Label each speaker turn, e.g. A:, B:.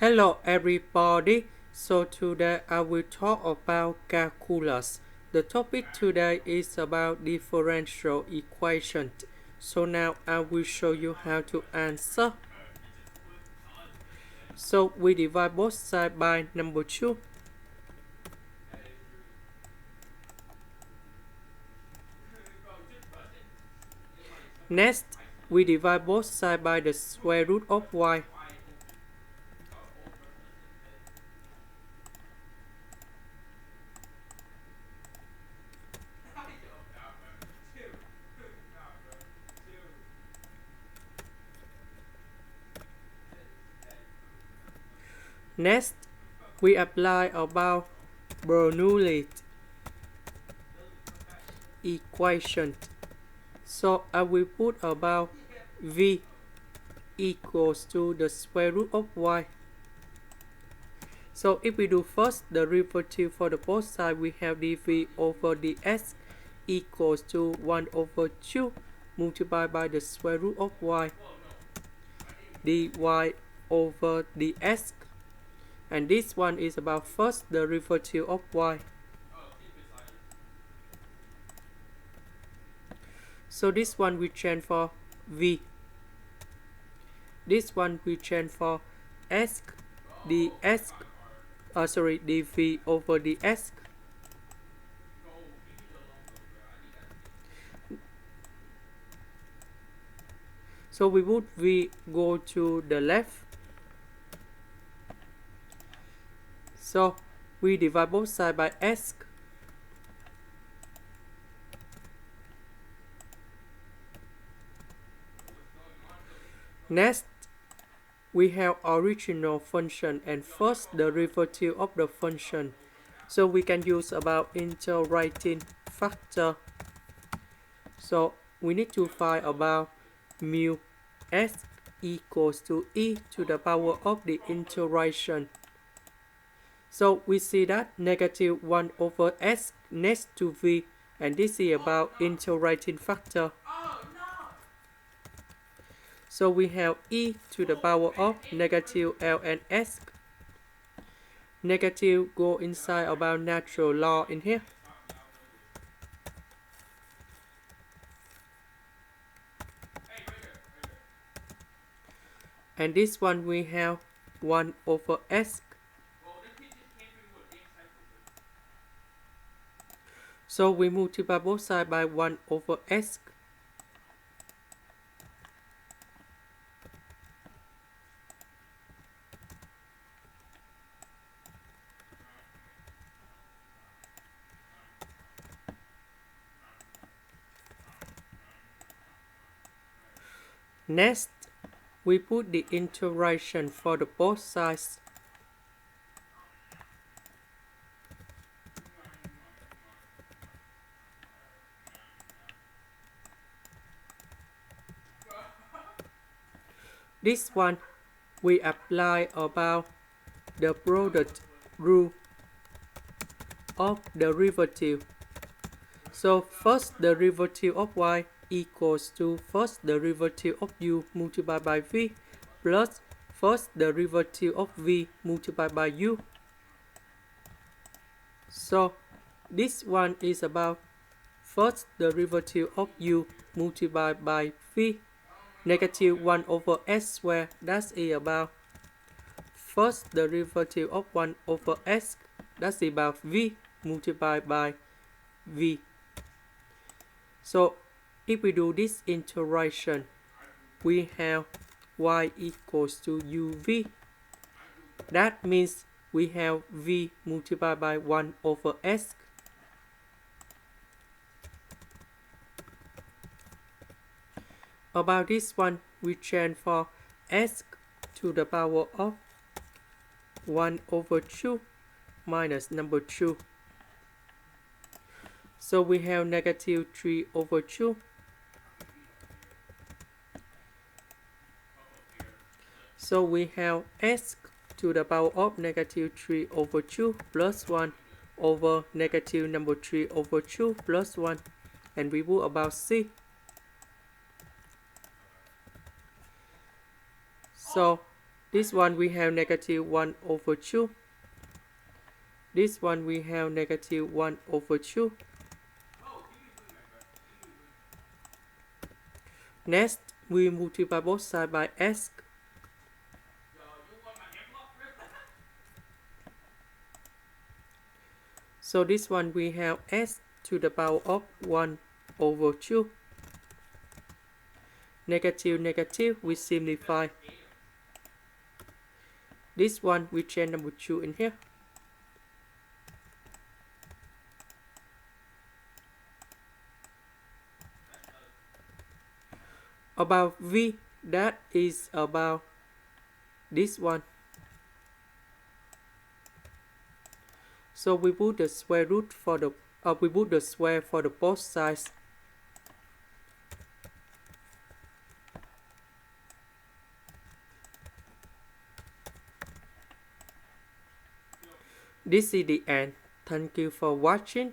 A: Hello everybody, so today I will talk about calculus. The topic today is about differential equations. So now I will show you how to answer. So we divide both sides by number 2. Next, we divide both sides by the square root of y. Next, we apply about Bernoulli equation. So I will put about v equals to the square root of y. So if we do first the derivative for the both sides, we have dv over ds equals to 1 over 2 multiplied by the square root of y dy over ds, and this one is about first the derivative of y. So this one we change for v, this one we change for s ds, dv over ds. So we put v go to the left. So we divide both sides by s. Next, we have original function and first the derivative of the function. So we can use about integrating factor. So we need to find about mu s equals to e to the power of the integration. So we see that negative 1 over s next to v, and this is about integrating factor. So we have e to the power of negative ln s. Negative go inside about natural log in here. And this one we have 1 over s. So we multiply both sides by 1 over s. Next, we put the integration for the both sides. This one, we apply about the product rule of the derivative. So first derivative of y equals to first derivative of u multiplied by v plus first derivative of v multiplied by u. So this one is about first derivative of u multiplied by v, negative 1 over s squared, that is about first derivative of 1 over s, that's about v multiplied by v. So if we do this integration, we have y equals to uv. That means we have v multiplied by 1 over s. About this one, we change for s to the power of 1 over 2 minus number 2. So we have negative 3 over 2. So we have s to the power of negative 3 over 2 plus 1 over negative number 3 over 2 plus 1. And we put about c. So This one we have negative 1 over 2. This one we have negative 1 over 2. Next, we multiply both sides by s. So this one we have s to the power of 1 over 2. Negative, negative, we simplify. This one we change number 2 in here. About v, that is about this one. So we put the square root for the we put the square for the both sides. This is the end. Thank you for watching.